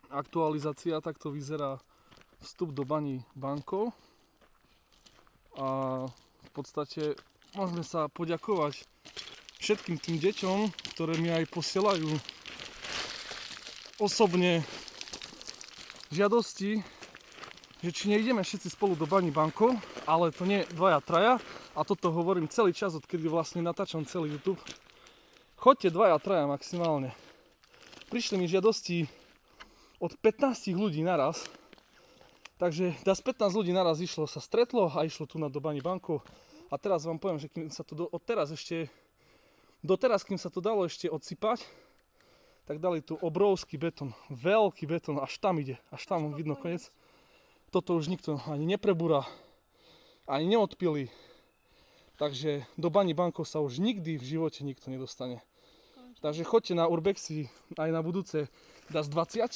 aktualizácia, takto vyzerá vstup do Baní Bankov. A v podstate môžeme sa poďakovať všetkým tým deťom, ktoré mi aj posielajú osobne žiadosti, že či nejdeme všetci spolu do Baní Bankov, ale to nie dvaja, traja. A toto hovorím celý čas, odkedy vlastne natáčam celý YouTube. Choďte dvaja, traja maximálne. Prišli mi žiadosti od 15 ľudí naraz. Takže z 15 ľudí naraz išlo, sa stretlo a išlo tu na do Baní Bankov. A teraz vám poviem, že kým sa to doteraz, kým sa to dalo ešte odsypať, tak dali tu obrovský betón, veľký betón, až tam ide, až tam vidno koniec. Toto už nikto ani neprebúra, ani neodpili. Takže do Baní Bankov sa už nikdy v živote nikto nedostane. Takže choďte na Urbexy aj na budúce z 20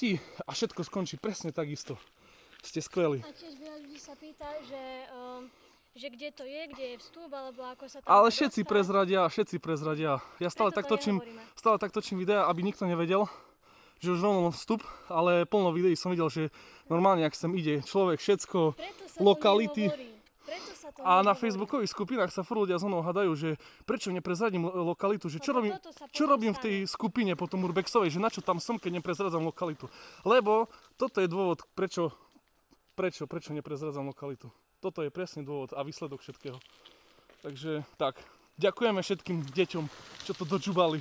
a všetko skončí presne takisto. Ste skvelí. A tiež veľa ľudí sa pýta, že kde to je, kde je vstup, alebo ako sa tam Ale dostať. všetci prezradia. Ja stále tak točím videa, aby nikto nevedel, že už rovno vstup, ale plno videí som videl, že normálne, ak sem ide človek, všetko, lokality. A na facebookových skupinách sa furt ľudia so mnou hadajú, že prečo neprezradím lokalitu, že čo robím v tej skupine potom Urbexovej, že na čo tam som, keď neprezradzam lokalitu. Lebo toto je dôvod, prečo neprezradzam lokalitu. Toto je presne dôvod a výsledok všetkého. Takže tak, ďakujeme všetkým deťom, čo to dočúbali.